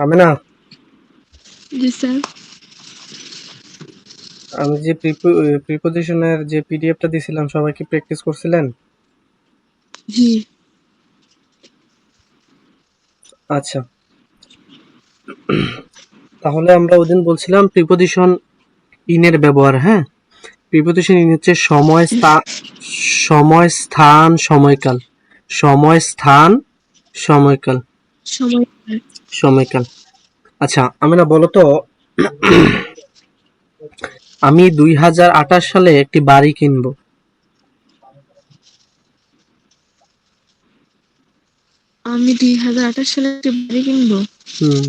আমি না জি স্যার। আমি যে প্রিপোজিশনের যে পিডিএফটা দিছিলাম সবাই কি প্র্যাকটিস করছিলেন? জি। আচ্ছা, তাহলে আমরা ওদিন বলছিলাম প্রিপোজিশন ইনের ব্যবহার। হ্যাঁ, প্রিপোজিশন ইন হচ্ছে সময়, স্থান, সময়কাল। সময়, স্থান, সময়কাল। সময়। সময়কাল। আচ্ছা, আমি না বলো তো, আমি 2028 সালে একটি বাড়ি কিনবো। আমি 2028 সালে একটি বাড়ি কিনবো। হুম,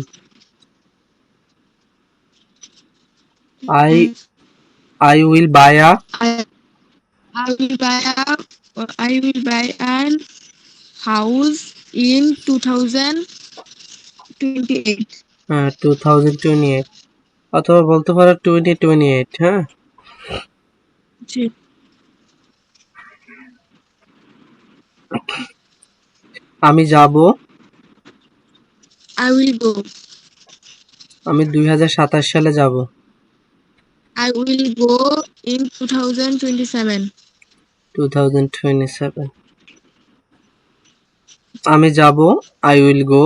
I I will buy a I, I will buy I will buy an house in 2028. 2028 অথবা বলতে পারো 2028। হ্যাঁ, জি। আমি যাব, I will go. আমি 2027 সালে যাব। I will go in 2027. 2027 আমি যাব, I will go,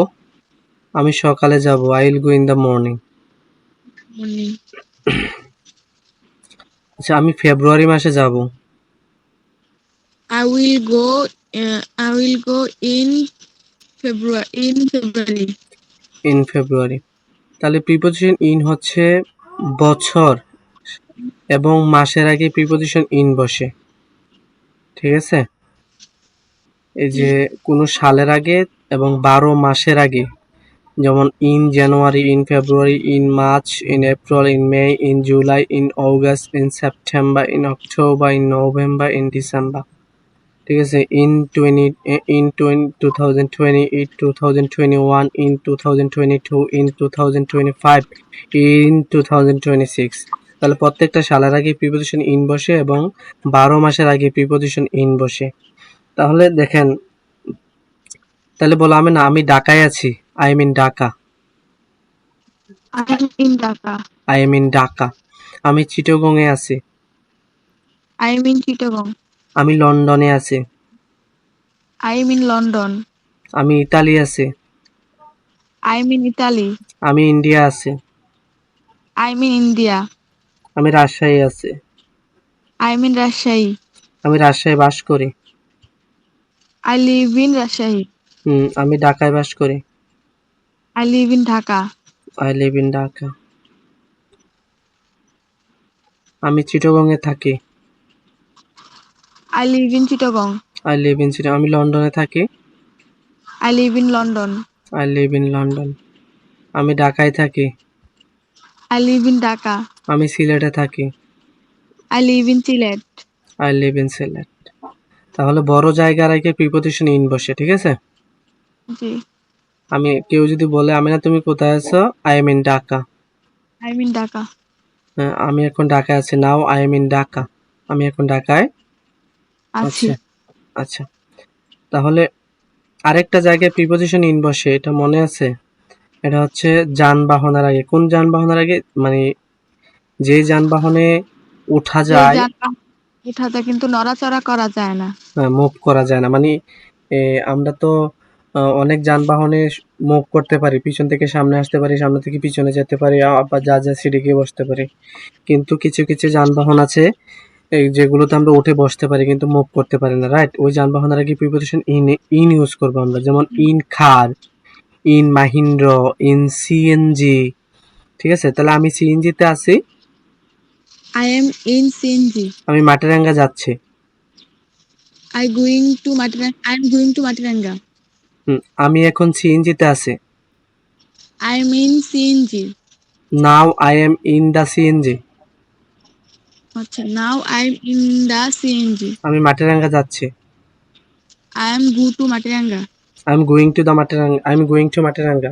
আমি সকালে যাব, I will go in the morning। Morning. আচ্ছা, আমি ফেব্রুয়ারি মাসে যাব, I will go. I will go in February. in February। তাহলে প্রিপোজিশন ইন হচ্ছে বছর এবং মাসের আগে প্রিপোজিশন ইন বসে। ঠিক আছে, এই যে কোনো সালের আগে এবং 12 মাসের আগে, যেমন in January, in February, in March, in April, in May, in July, in August, in September, in October, in November, in December. ঠিক আছে, two thousand twenty eight, 2021, in 2022, in 2025, in 2026। তাহলে প্রত্যেকটা সালের আগে প্রিপোজিশন ইন বসে এবং 12 মাসের আগে প্রিপোজিশন ইন বসে। তাহলে দেখেন, তাহলে বলো আমি ঢাকায় আছি, I am in Dhaka. I am in Dhaka. I am in Dhaka. আমি চিটাগং এ আছি। I am in Chittagong. আমি লন্ডনে আছি। I am in London. আমি ইতালি আছি। I am in Italy. আমি ইন্ডিয়া আছি। I am in India. আমি রাজশাহী আছি। I am in Rajshahi. আমি রাজশাহী বাস করি। I live in Rajshahi. আমি ঢাকায় বাস করি। I live in Dhaka. I live in Dhaka. আমি চিটাগং এ থাকি। I live in Chittagong. I live in Chittagong. আমি লন্ডনে থাকি। I live in London. I live in London. আমি ঢাকায় থাকি। I live in Dhaka. আমি সিলেটে থাকি। I live in Sylhet. I live in Sylhet. তাহলে বড় জায়গার আগে প্রিপোজিশন ইন বসে। ঠিক আছে, জি। আমি কেউ যদি বলে আমি না তুমি কোথায় আছো, I am in Dhaka. I am in Dhaka. আমি এখন ঢাকায় আছি, নাও আই এম ইন ঢাকা। আমি এখন ঢাকায় আছি। আচ্ছা, আচ্ছা। তাহলে আরেকটা জায়গায় প্রিপোজিশন ইন বসে, এটা মনে আছে? এটা হচ্ছে যানবাহনের আগে। কোন যানবাহনের আগে? মানে যে যানবাহনে ওঠা যে যায়, যানবাহন ওঠাতে কিন্তু নড়াচড়া করা যায় না। মুভ করা যায় না। মানে আমরা তো অনেক যানবাহনে মুভ করতে পারি, পিছন থেকে সামনে আসতে পারি, সামনে থেকে পিছনে যেতে পারি, আবার যা সিটে গিয়ে বসতে পারি। কিন্তু কিছু কিছু যানবাহন আছে এই যেগুলোতে আমরা উঠে বসতে পারি কিন্তু মুভ করতে পারি না, রাইট? ওই যানবাহনের আগে প্রিপোজিশন ইন ইউজ করবো আমরা, যেমন in car, in Mahindra, in CNG. ঠিক আছে, তাহলে আমি সিএনজি তে আছি। I am in CNG. আমি মাটিরাঙ্গা যাচ্ছি। I going to Matiranga. I am going to Matiranga. আমি এখন সিএনজি তে আছি। I am in CNG. Now I am in the CNG. আচ্ছা, now I am in the CNG. আমি মাটিরাঙ্গা যাচ্ছি। I am go to Matiranga. I am going to the Matiranga. I am going to Matiranga.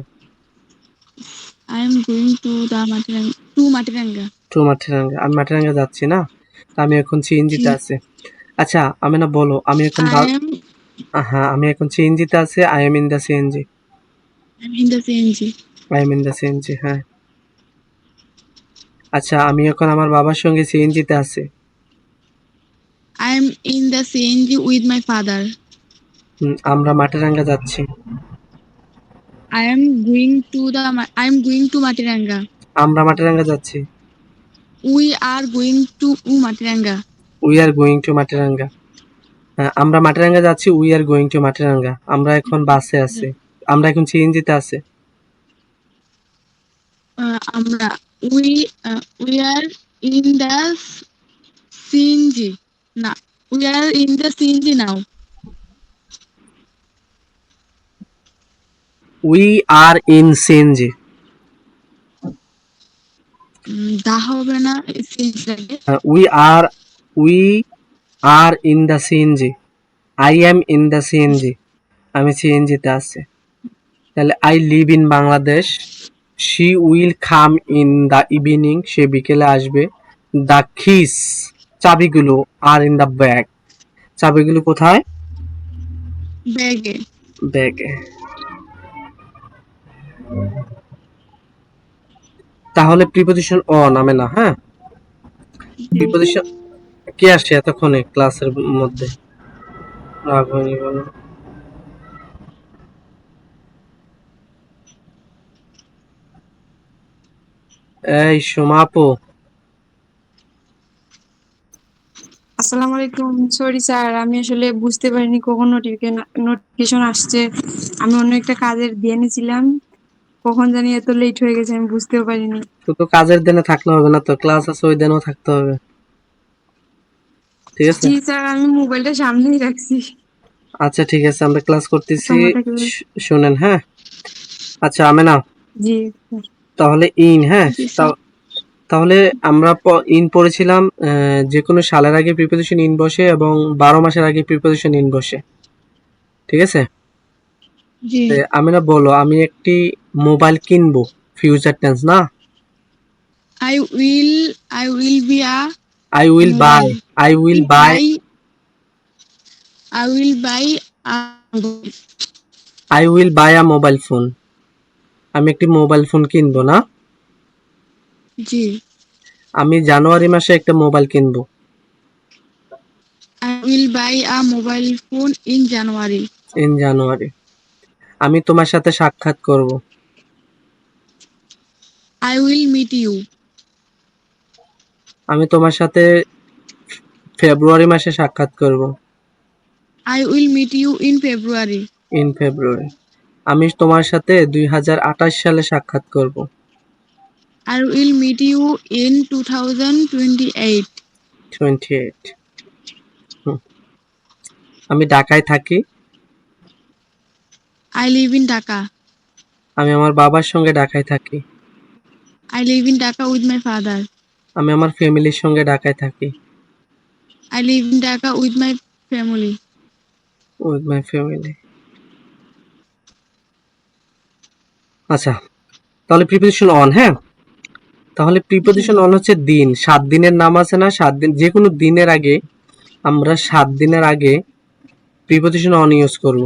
I am going to the Matiranga. To Matiranga. To Matiranga. আমি মাটিরাঙ্গা যাচ্ছি না, তা আমি এখন CNG তে জি। আছি। আচ্ছা, আমি না বলো আমি এখন I am হ্যাঁ, আমি এখন সিএনজি তে আছি। I am in the CNG. in the CNG. I am in the CNG, হ্যাঁ। আচ্ছা, আমি এখন আমার বাবার সঙ্গে সিএনজিতে আছি। I am in the CNG with my father. আমরা মাটিরাঙ্গা যাচ্ছি। I am going to Matiranga. আমরা মাটিরাঙ্গা যাচ্ছি। We are going to Matiranga. We are going to Matiranga. হ্যাঁ, আমরা মাটিরাঙ্গা যাচ্ছি, we are going to Matiranga. আমরা এখন বাসে আছি। আমরা এখন সিএনজিতে আছি। আমরা we are in the CNG. না, we are in the CNG now. We are in CNG. The হবে না, CNG লাগে। We are in the CNG. I am in the CNG. আমি সিএনজিতে আছি। তাহলে I live in Bangladesh. She will come in the evening. সে বিকেলে আসবে। দ্য কিস, চাবিগুলো, আর ইন দ্য ব্যাগ। চাবিগুলো কোথায়? ব্যাগে। ব্যাগে। তাহলে প্রিপোজিশন অ নামে না, হ্যাঁ? প্রিপোজিশন কে আসছে এতক্ষণে ক্লাসের মধ্যে? রাগ হয়নি বলো। এই সোমা আপু, আসসালামু আলাইকুম। সরি স্যার, আমি আসলে বুঝতে পারিনি কখন নোটিফিকেশন আসছে। আমি অন্য একটা কাজের দিয়ে নিয়েছিলাম, কখন জানি এত লেট হয়ে গেছে আমি বুঝতেও পারিনি। শুধু কাজের দিনে থাকলে হবে না তো, ক্লাস আছে ওই দিনও থাকতে হবে, ঠিক আছে? জি স্যার, আমি মোবাইলটা সামনেই রাখছি। আচ্ছা ঠিক আছে, আমরা ক্লাস করতেছি। সময় থাকলে। শুনেন, হ্যাঁ? আচ্ছা আমি না, জি স্যার। তাহলে ইন, হ্যাঁ? জি স্যার। তাহলে আমরা ইন পড়েছিলাম, যে কোনো সালের আগে প্রিপোজিশন ইন বসে এবং 12 মাসের আগে প্রিপোজিশন ইন বসে, ঠিক আছে? জি। আমি না বলো, আমি একটি মোবাইল কিনবো, ফিউচার টেন্স না? I will be a I will by, mobile. I will by, I will buy a I will by a mobile phone. আমি একটি মোবাইল ফোন কিনবো, না? জি। আমি জানুয়ারি মাসে একটা মোবাইল কিনবো। I will buy a mobile phone in January. In January. আমি তোমার সাথে সাক্ষাৎ করব। I will meet you. আমি তোমার সাথে ফেব্রুয়ারি মাসে সাক্ষাৎ করব। I will meet you in February. In February. আমি তোমার সাথে 2028 সালে সাক্ষাৎ করব। I will meet you in 2028. 28। আমি ঢাকায় থাকি। I live in Dhaka. আমি আমার বাবার সঙ্গে ঢাকায় থাকি। I live in Dhaka with my father. আমি আমার ফ্যামিলির সঙ্গে ঢাকায় থাকি। I live in Dhaka with my family. With my family. আচ্ছা, তাহলে প্রিপোজিশন অন, হ্যাঁ? তাহলে প্রিপোজিশন অন হচ্ছে দিন। 7 দিনের নাম আছে না? 7 দিন, যে কোনো দিনের আগে আমরা 7 দিনের আগে প্রিপোজিশন অন ইউজ করব।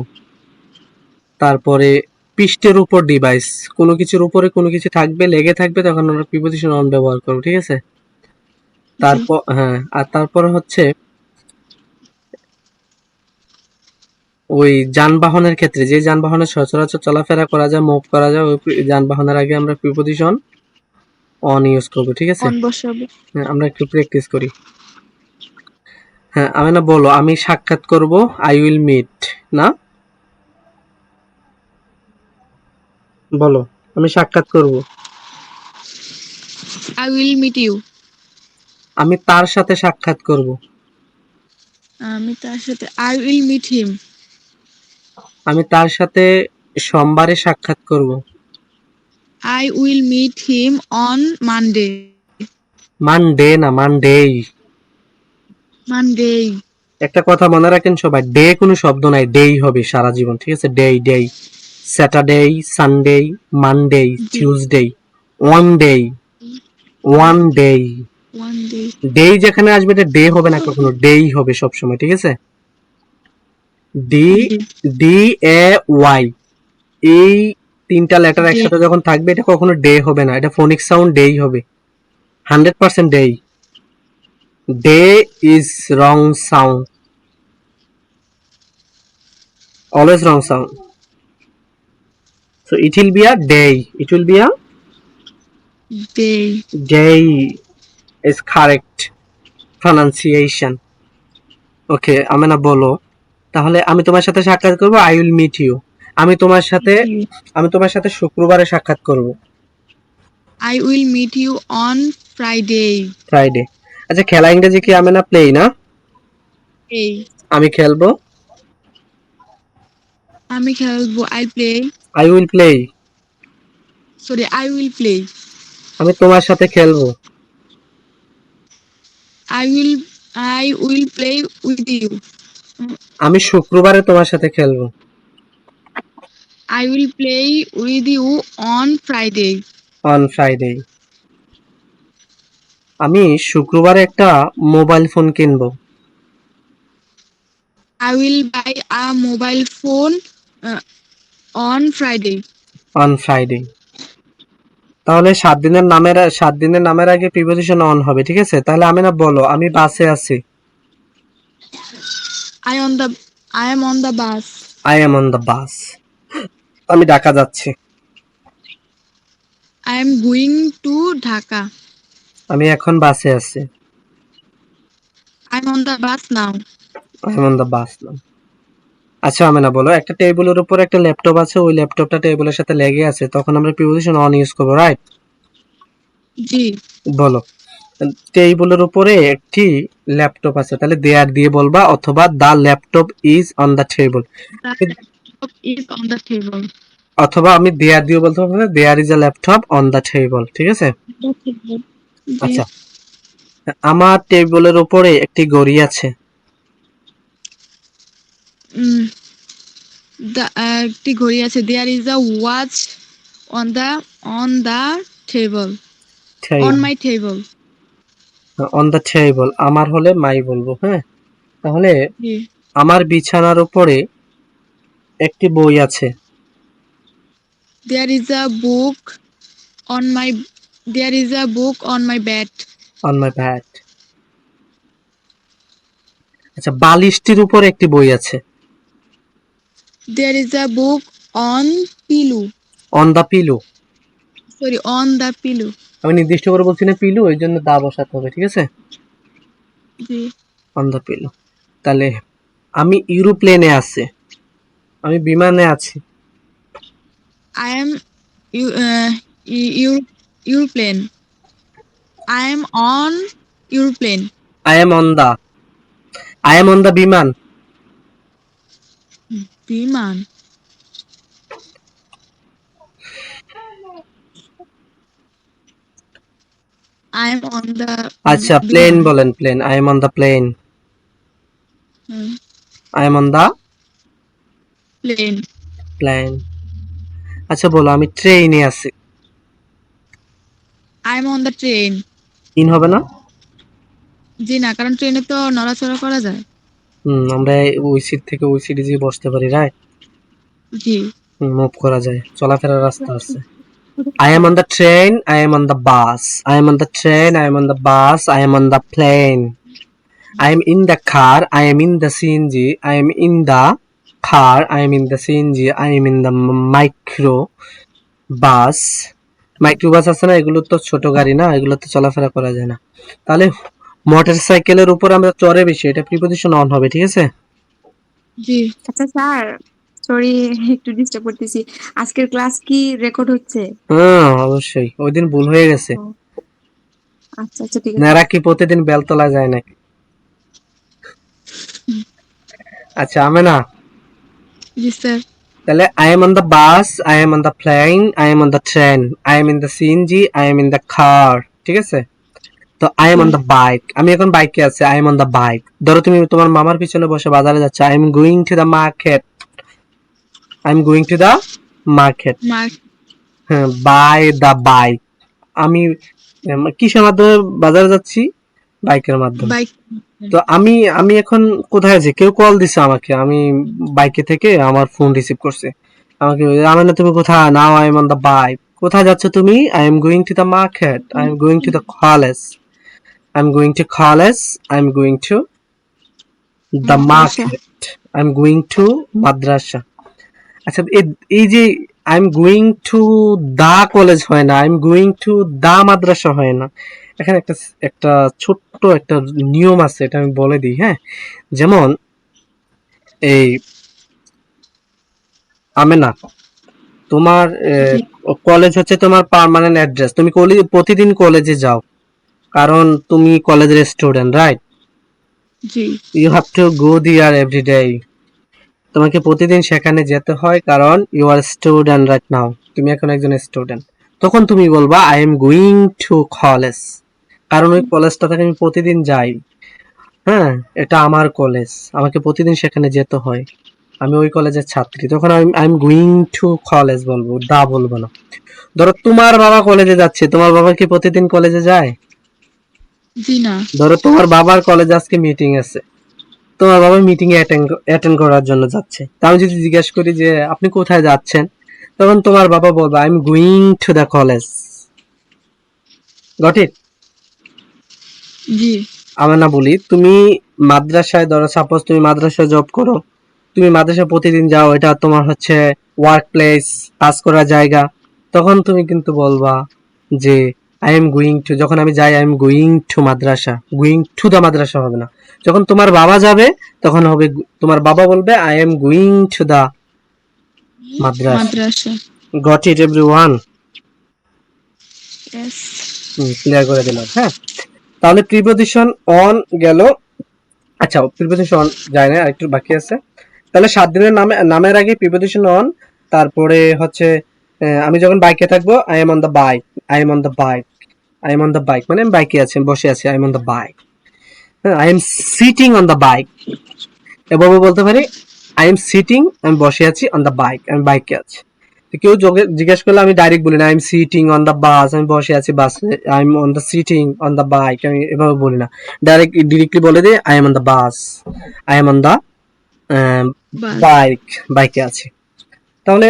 তারপরে পৃষ্ঠের উপর ডিভাইস, কোনো কিছুর উপরে কোনো কিছু থাকবে, লেগে থাকবে, তখন আমরা প্রিপোজিশন অন ব্যবহার করব, ঠিক আছে? তারপর হ্যাঁ, আর তারপরে হচ্ছে ওই যানবাহনের ক্ষেত্রে, যে যানবাহনে সচরাচর চলাফেরা করা যায়, মুভ করা যায়, ওই যানবাহনের আগে আমরা প্রিপোজিশন অন ইউজ করব, ঠিক আছে? On বসাবো। হ্যাঁ, আমরা একটু প্র্যাকটিস করি। হ্যাঁ, আমি না বলো, আমি সাক্ষাৎ করব, আই উইল মিট, না? বলো, আমি সাক্ষাৎ করব। I will meet you. আমি তার সাথে সাক্ষাৎ করব। আমি তার সাথে I will meet him. আমি তার সাথে সোমবারে সাক্ষাৎ করব। I will meet him on Monday. Monday না, মানডেই। Monday. একটা কথা মনে রাখেন সবাই, ডে কোনো শব্দ নাই, ডেই হবে সারা জীবন, ঠিক আছে? Day, day, Saturday, Sunday, Monday, Tuesday, one day, one day. One day. Day যেখানে আসবে এটা ডে হবে না কখনো, ডেই হবে সব সময়, ঠিক আছে? ডি, ডি এ ওয়াই, এই তিনটা লেটার Day. একসাথে যখন থাকবে এটা কখনো ডে হবে না, এটা ফোনিক সাউন্ড ডেই হবে, 100% the. The is wrong sound, always wrong sound. So it will be a day. It will be a Day. day is correct pronunciation. Okay, Amena বলো, তাহলে আমি তোমার সাথে সাক্ষাৎ করব, I will meet you. আমি তোমার সাথে শুক্রবারে সাক্ষাৎ করব, I will meet you on Friday. Friday. আচ্ছা, খেলা ইংরেজি কি আমেনা প্লে না? Hey. আমি খেলবো, আমি খেলবো, I play. I will play। Sorry, I will play. আমি তোমার সাথে খেলবো, I will play with you. আমি শুক্রবারে তোমার সাথে খেলবো, I will play with you on Friday. on Friday। আমি শুক্রবারে একটা মোবাইল ফোন কিনবো, I will buy a mobile phone on Friday. on Friday। তাহলে 7 দিনের নামের আগে প্রিপোজিশন অন হবে, ঠিক আছে? তাহলে আমি না বলো, আমি বাসে আছি, I am on the bus. I am on the bus। আমি ঢাকা যাচ্ছি, I am going to Dhaka. আমি এখন বাসে আছি, I am on the bus now. I am on the bus now। আচ্ছা আমি না বলো, একটা টেবিলের উপর একটা ল্যাপটপ আছে, ওই ল্যাপটপটা টেবিলের সাথে লেগে আছে, তখন আমরা প্রিপোজিশন অন ইউজ করবো, রাইট? জি। বলো, টেবিলের উপরে একটি ল্যাপটপ আছে, তাহলে দেয়ার দিয়ে বলবা, অথবা the laptop is on the table, The laptop is on the table. অথবা আমি দেয়ার দিয়ে বলতে পারবো, there is a laptop on the table, ঠিক আছে? The table. জি। আচ্ছা, আমার টেবিলের উপরে একটি ঘড়ি আছে, একটি ঘড়ি আছে। There is a watch on the table. On my table. On the table আমার হলে মাই বলবো, হ্যাঁ? তাহলে জি। আমার বিছানার উপরে একটি বই আছে, There is a book on my bed. On my bad. আচ্ছা, বালিশটির উপরে একটি বই আছে, There is a book on pillow. On the pillow. Sorry, on the pillow. আমি নির্দিষ্ট করে বলছি না পিলো, ওই জন্য দা বসাতে হবে, ঠিক আছে? জি। On the pillow. তাহলে আমি ইউরোপ্লেনে আছি, আমি বিমানে আছি, I am airplane. I am on airplane. I am on the বিমান, বিমান। I am on the আচ্ছা প্লেন বলেন, plane, I am on the plane, I am on the plane. Plane. আচ্ছা বলো, আমি ট্রেনে আছি, I am on the train. In হবে না? জি না, কারণ ট্রেনে তো নড়াচড়া করা যায়। আমরা ওই সিট থেকে ওই সিটে যেয়ে বসতে পারি, রাইট? জি। মুভ করা যায়, চলাফেরার রাস্তা আছে। I am on the train, I am on the bus, I am on the train, I am on the bus, I am on the plane, I am in the car, I am in the CNG, I am in the car, I am in the CNG, I am in the micro bus। Micro bus আছে না, এগুলো তো ছোট গাড়ি না, এগুলো তো চলাফেরা করা যায় না। তাহলে মোটর সাইকেলের উপর আমরা চড়ে বেশি, এটা প্রিপোজিশন অন হবে, ঠিক আছে? জি। আচ্ছা স্যার, সরি একটু ডিস্টার্ব করতেছি। আজকের ক্লাস কি রেকর্ড হচ্ছে? হ্যাঁ অবশ্যই, ওই দিন ভুল হয়ে গেছে। আচ্ছা আচ্ছা ঠিক আছে। নেরা কি প্রতিদিন বেলতলা যায় নাকি? আচ্ছা আমি না, জি স্যার। তাহলে I am on the bus, I am on the plane, I am on the train, I am in the CNG, I am in the car, ঠিক আছে? তো I am on the bike, আমি এখন বাইকে আছি, I am on the bike। ধরো তুমি তোমার মামার পিছনে বসে বাজারে যাচ্ছ, I am going to the market, I am going to the market, mark. হ্যাঁ, by the bike। আমি কিসের মাধ্যমে বাজারে যাচ্ছি? বাইকের মাধ্যমে। বাইক। তো আমি এখন কোথায় আছি? কেউ কল দিছে আমাকে, আমি বাইকে থেকে আমার ফোন রিসিভ করছে, আমাকে আমেনা তুমি কোথায়? Now I am on the bike. কোথায় যাচ্ছ তুমি? I am going to the market, I am going to the college, I am going to college, I am going to the madrasa. Market, I am going to madrasa. আচ্ছা, এই যে I am going to the college হয় না, I am going to the madrasa হয় না। এখানে একটা একটা ছোট্ট একটা নিয়ম আছে, এটা আমি বলে দিই। হ্যাঁ, যেমন এই আমেনা, তোমার জি কলেজ হচ্ছে তোমার পার্মানেন্ট অ্যাড্রেস, তুমি প্রতিদিন কলেজে যাও, কারণ তুমি কলেজের স্টুডেন্ট, রাইট? জি you have to go there every day, তোমাকে প্রতিদিন সেখানে যেতে হয়, কারণ you are student right now, তুমি এখন একজন স্টুডেন্ট। তখন তুমি বলবা I am going to college, কারণ ওই কলেজটা থেকে আমি প্রতিদিন যাই। হ্যাঁ, এটা আমার কলেজ, আমাকে প্রতিদিন সেখানে যেতে হয়, আমি ওই কলেজের ছাত্রী, তখন I am going to college বলবো, দা বলবো না। ধরো তোমার বাবা কলেজে যাচ্ছে, তোমার বাবা কি প্রতিদিন কলেজে যায়? জি না। ধরো তোমার বাবার কলেজে আজকে মিটিং আছে, তোমার বাবা মিটিং এ অ্যাটেন্ড করার জন্য যাচ্ছে, তা আমি যদি জিজ্ঞেস করি যে আপনি কোথায় যাচ্ছেন, তখন তোমার বাবা বলবে I am going to the college. Got it? জি আমরা না বলি তুমি মাদ্রাসায়, ধরো সাপোজ তুমি মাদ্রাসায় জব করো, তুমি মাদ্রাসায় প্রতিদিন যাও, এটা তোমার হচ্ছে ওয়ার্ক প্লেস, কাজ করার জায়গা, তখন তুমি কিন্তু বলবা যে আই এম গোয়িং টু, যখন আমি যাই I am going to madrasa, going to the madrasa হবে না। যখন তোমার বাবা যাবে তখন হবে, তোমার বাবা বলবে I am going to the Madrasa. Madrasa. Got it everyone? Yes. Clear করে দিলাম। হ্যাঁ, তাহলে প্রিপোজিশন অন গেল। আচ্ছা, প্রিপোজিশন অন যায় না, আরেকটু বাকি আছে। তাহলে 7 দিনের নামের আগে প্রিপোজিশন অন, তারপরে হচ্ছে আমি যখন বাইকে থাকবো I am on the bike, I am on the bike, I am on the bike মানে আমি বাইকে আছি, বসে আছি, I am on the bike. I am sitting on the bike, এভাবে বলতে পারি আই এম সিটিং, আমি বসে আছি, অন দ্য বাইক আমি বাইকে আছি। কেউ জিজ্ঞেস করলে আমি ডাইরেক্ট বলি না I am sitting on the bus, আমি বসে আছি বাসে, I am on the sitting on the bike, আমি এভাবে বলি না, ডিরেক্টলি বলে দিই I am on the bus, I am on the bus. Bike, বাইকে আছে। তাহলে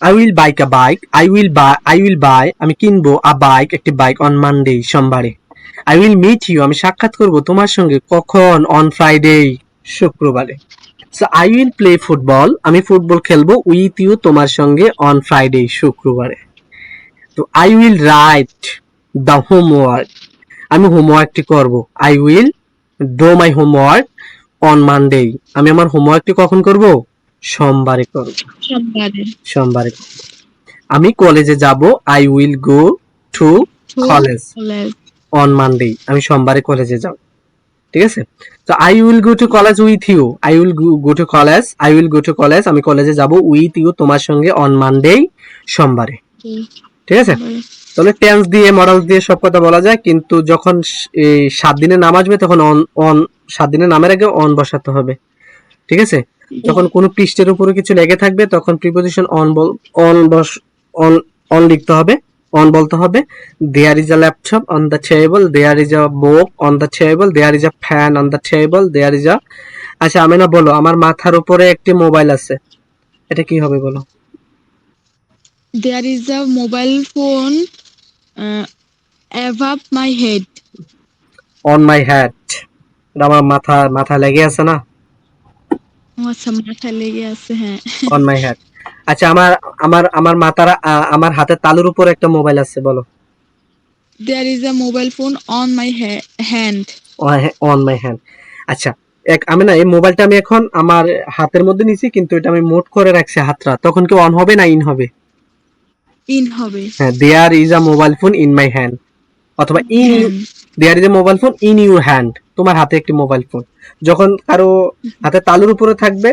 I will bike a bike, I will buy আমি কিনবো, আ বাইক একটি বাইক, অন মানডে সোমবারে। আই উইল মিট ইউ আমি সাক্ষাৎ করব তোমার সঙ্গে, কখন? অন ফ্রাইডে শুক্রবারে। So I will play football আমি ফুটবল খেলবো, উইথ ইউ তোমার সঙ্গে, অন ফ্রাইডে শুক্রবারে। তো I will write the homework আমি হোমওয়ার্কটি করব, I will do my homework on Monday আমি আমার হোমওয়ার্কটি কখন করব? সোমবারে করব, সোমবারে। সোমবারে। আমি কলেজে যাব, I will go to to college college. On Monday আমি সোমবারে কলেজে যাব। ঠিক আছে? তো I will go to college with you, I will go to college, I will go to college আমি কলেজে যাব, উইথ ইউ তোমার সঙ্গে, অন মানডে সোমবারে। ঠিক আছে? সোমবারে। তাহলে টেন্স দিয়ে মডেল দিয়ে সব কথা বলা যায়, কিন্তু যখন এই 7 দিনের নাম আসবে তখন অন অন 7 দিনের নামের আগে অন বসাতে হবে। ঠিক আছে? যখন কোনো পৃষ্ঠের উপরে কিছু লেগে থাকবে তখন প্রিপোজিশন অন অন লিখতে হবে, অন বলতে হবে। There is a laptop on the table, there is a book on the table, there is a fan on the table, there is a. আচ্ছা আমি না বলো, আমার মাথার উপরে একটি মোবাইল আছে, এটা কি হবে বলো? There is a mobile phone above my head. On my head, এটা আমার মাথা লেগে আছে না, ও আচ্ছা, মাথায় লেগে আছে, হ্যাঁ। On my head. আচ্ছা আমার আমার আমার মাথার আমার হাতের তালুর উপর একটা মোবাইল আছে, বলো। There is a mobile phone on my hand. On my hand. আচ্ছা, আমি না এই মোবাইলটা আমি এখন আমার হাতের মধ্যে নিছি, কিন্তু এটা আমি মোট করে রাখছি হাতটা, তখন কি অন হবে না ইন হবে? ইন হবে। হ্যাঁ, there is a mobile phone in my hand, অথবা in you, hand. There is a mobile phone in your hand, তোমার হাতে একটি মোবাইল ফোন। যখন কারো হাতে তালুর উপরে থাকবে,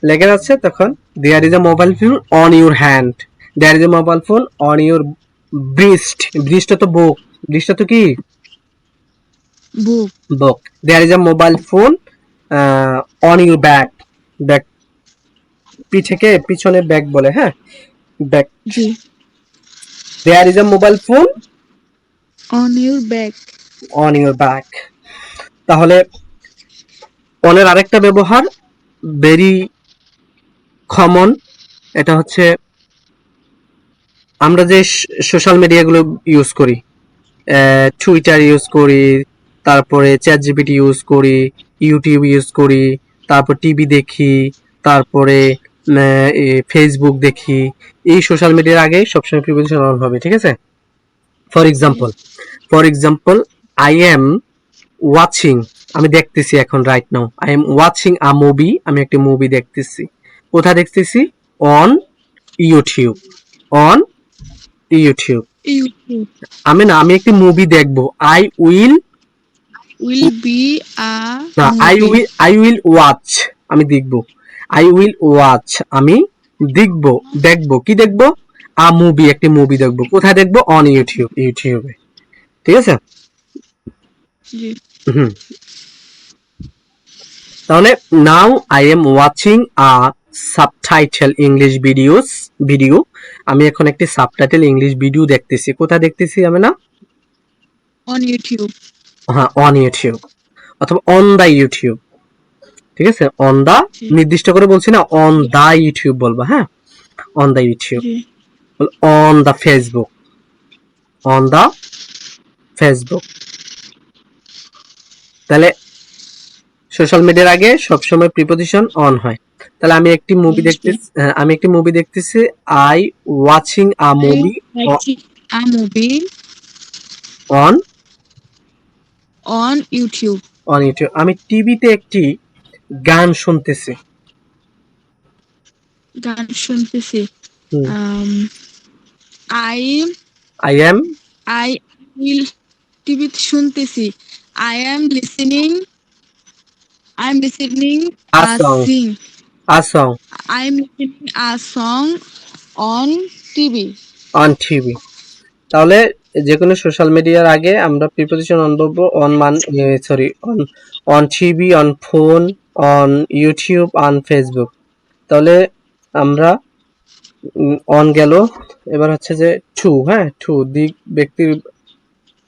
লেগে যাচ্ছে, তখন there is a mobile phone on your hand, there is a mobile phone on your breast, ব্রিস্টটা তো বুক, ব্রিস্টটা তো কি? বুক। বুক। There is a mobile phone on your back, back পিঠেকে পিছনে ব্যাক বলে, হ্যাঁ, ব্যাক। জি। There is a mobile phone On your back. On your back. তাহলে অনের আরেকটা ব্যবহার ভেরি কমন, এটা হচ্ছে আমরা যে সোশ্যাল মিডিয়াগুলো ইউজ করি, টুইটার ইউজ করি, তারপরে চ্যাট জিপিটি ইউজ করি, ইউটিউব ইউজ করি, তারপর টিভি দেখি, তারপরে ফেসবুক দেখি, এই সোশ্যাল মিডিয়ার আগে সবসময় প্রিপোজিশন অন হবে, ঠিক আছে? For example I am watching, আমি দেখতেছি এখন right now, I am watching a movie, আমি একটা মুভি দেখতেছি। কোথায় দেখতেছি? On YouTube, on YouTube. YouTube আমি একটি মুভি দেখবো, I will, will be a না movie. আই উইল ওয়াচ, আমি দেখবো, আই উইল ওয়াচ, আমি দেখবো কি দেখবো? আ মুভি, একটি মুভি দেখবো। কোথায় দেখবো? অন ইউটিউবে, ঠিক আছে? জি। হুম। তাহলে নাও I am watching a subtitle English video, আমি এখন একটি সাবটাইটেল ইংলিশ ভিডিও দেখতেছি। কোথায় দেখতেছি আমি? না, On YouTube. হ্যাঁ, অন ইউটিউব অথবা অন দা ইউটিউব, ঠিক আছে? অন দা, জি। নির্দিষ্ট করে বলছি না, অন দা ইউটিউব বলবা, হ্যাঁ, অন দা ইউটিউব। জি। On the Facebook, on the Facebook. তাহলে সোশ্যাল মিডিয়ার আগে সবসময় প্রিপোজিশন অন হয়। তাহলে আমি একটি মুভি দেখতেছি, I watching a movie Watching a movie on on YouTube. YouTube. আমি টিভিতে একটি গান শুনতেছি। গান শুনতেছি। I I am I will টিভিতে শুনতেছি। I am listening a a song, sing. A song I am listening a song on TV. On TV. তাহলে যে কোনো সোশ্যাল মিডিয়ার আগে আমরা প্রিপোজিশন অন বলবো, on on TV, on phone, on YouTube, on Facebook. তাহলে আমরা অন গেল, এবার হচ্ছে যে টু, হ্যাঁ, টু দিক ব্যক্তির,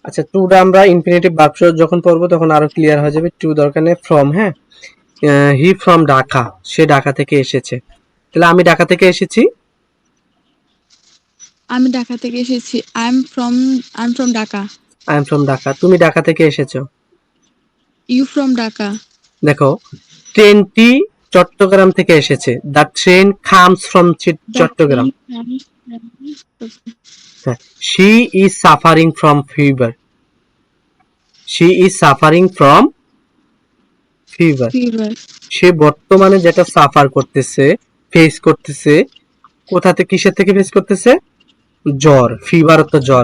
আচ্ছা টুটা আমরা ইনফিনিটিভ ভার্ব যখন পড়বো তখন আরো ক্লিয়ার হয়ে যাবে। টু দরকার নেই, ফ্রম, হ্যাঁ, হি ফ্রম ঢাকা, সে ঢাকা থেকে এসেছে। তাহলে আমি ঢাকা থেকে এসেছি, আমি ঢাকা থেকে এসেছি। I'm from Dhaka. I am from Dhaka. তুমি ঢাকা থেকে এসেছো। You from Dhaka. দেখো, ট্রেনটি চট্টগ্রাম থেকে এসেছে, the train comes from Chattogram. She is suffering from fever, she is suffering from fever. Fever. সে বর্তমানে যেটা সাফার করতেছে, ফেস করতেছে, কোথা থেকে, কিসের থেকে ফেস করতেছে? জ্বর। ফিভার তো জ্বর,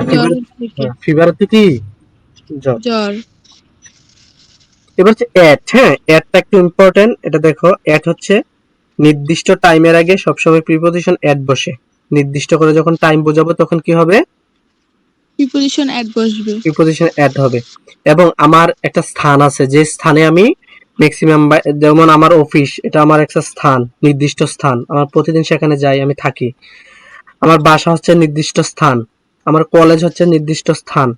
ফিভার তো কি? জ্বর। জ্বর। এবার হচ্ছে এট, হ্যাঁ, এটটা একটু ইম্পর্টেন্ট, এটা দেখো, এট হচ্ছে নির্দিষ্ট টাইমের আগে সবসময় প্রিপোজিশন এট বসে। নির্দিষ্ট করে যখন টাইম বোঝাবো তখন কি হবে? প্রিপোজিশন এট বসবে। প্রিপোজিশন এট হবে। এবং আমার একটা স্থান আছে, যে স্থানে আমি ম্যাক্সিমাম, যেমন আমার অফিস, এটা আমার একটা স্থান, নির্দিষ্ট স্থান, আমার প্রতিদিন সেখানে যাই, আমি থাকি। আমার বাসা হচ্ছে নির্দিষ্ট স্থান, আমার কলেজ হচ্ছে নির্দিষ্ট স্থান,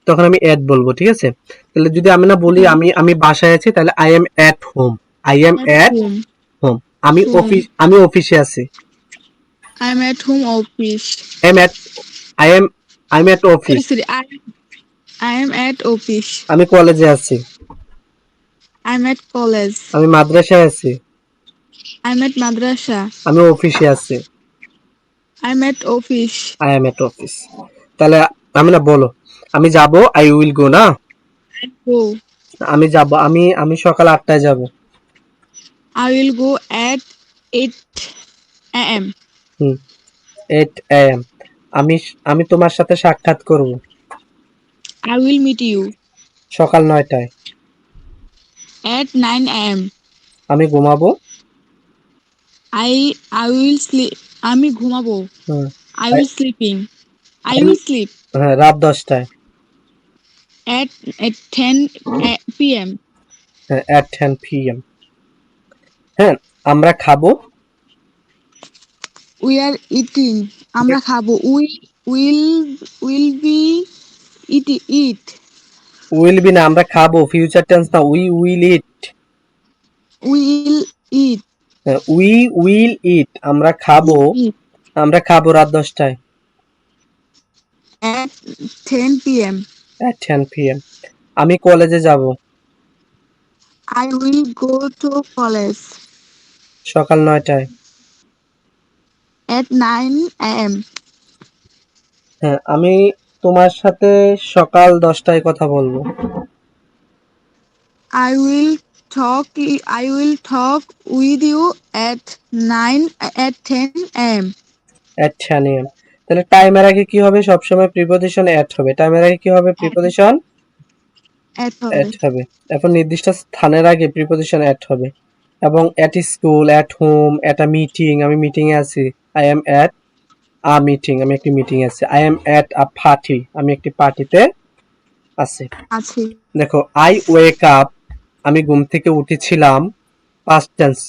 তখন আমি এট বলবো, ঠিক আছে? তাহলে যদি আমি না বলি আমি বাসায় আছি, তাহলে I am at home, I am at Home. Home. Home. আমি অফিসে আছি, I'm at home office. I am at I am at office. Sorry. I am at office. আমি কলেজে আছি, I'm at college. আমি মাদ্রাসায় আছি, I'm at madrasa. আমি অফিসে আছি, I'm at office. I am at office. তাহলে আমি না বলো, আমি যাব, আই উইল গো, না, Go. আমি যাব, আমি সকাল 8টায় যাব। I will go at 8 a.m. 8 am, আমি তোমার সাথে সাক্ষাৎ করব I will meet you সকাল 9টায়। at 9 a.m. আমি ঘুমাবো, I will sleep. আমি ঘুমাবো। হুম, I will sleeping. I will sleep হ্যাঁ, রাত 10টায়, at 10 p.m. হ্যাঁ, at 10 p.m. হ্যাঁ, আমরা খাবো, We are eating. আমরা খাবো। Will be eat. Will be না, আমরা খাবো, ফিউচার টেন্স না, we will eat, Will eat. We will eat, আমরা খাবো, Eat. রাত 10টায়। at 10 p.m. at 10 p.m. আমি কলেজে যাব I will go to college সকাল 9টায়। at 9 a.m. হ্যাঁ, আমি তোমার সাথে সকাল 10টায় কথা বলবো। I will talk with you at 10 a.m. at 10 a.m. তাহলে টাইমের আগে কি হবে? সবসময় প্রিপোজিশন at হবে। টাইমের আগে কি হবে? প্রিপোজিশন at হবে। at হবে। এখন নির্দিষ্ট স্থানের আগে প্রিপোজিশন at হবে। এবং at school, at home, at a meeting, আমি মিটিং এ আছি। I am at a meeting, আমি একটি মিটিং এ আছি। I am at a party, আমি একটি পার্টিতে আছি। আছি। দেখো, I wake up, আমি ঘুম থেকে উঠেছিলাম। past tense,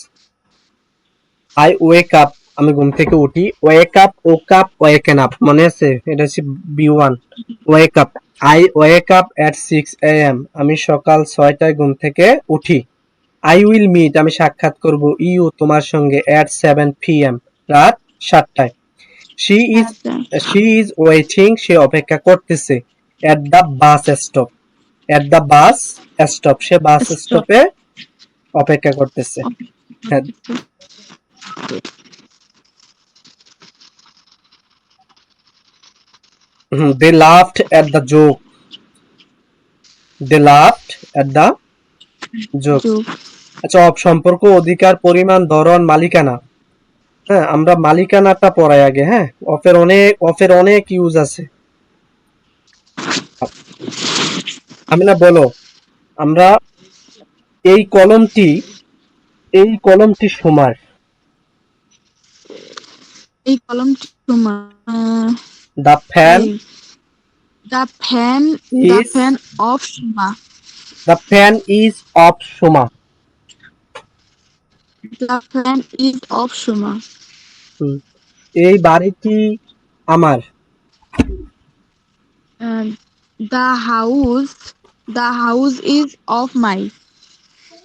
I wake up, আমি ঘুম থেকে উঠি। wake up, woke up, waken up, মনে আছে? এটা হচ্ছে B1। wake up, I wake up at 6 a.m. আমি সকাল 6টায় ঘুম থেকে উঠি। I will meet, আমি সাক্ষাৎ করব you, তোমার সঙ্গে at 7 p.m. রাত 7টায়। she is waiting, সে অপেক্ষা করতেছে at the bus stop, at the bus stop, say bus Stop. স্টপে অপেক্ষা করতেছে। হ্যাঁ, they laughed at the joke, they laughed at the joke। Joke. আচ্ছা, সম্পর্ক, অধিকার, পরিমাণ, ধরন, মালিকানা। হ্যাঁ, আমরা মালিকানাটা পড়াই আগে। হ্যাঁ, অফের অনেক ইউজ আছে। আমি না বলো, আমরা এই কলমটি সুমার। এই কলমটি তোমার। The fan The fan of Shuma. The fan is of Suma. The fan is of Shuma. এই বাড়িটি আমার। The house is of mine.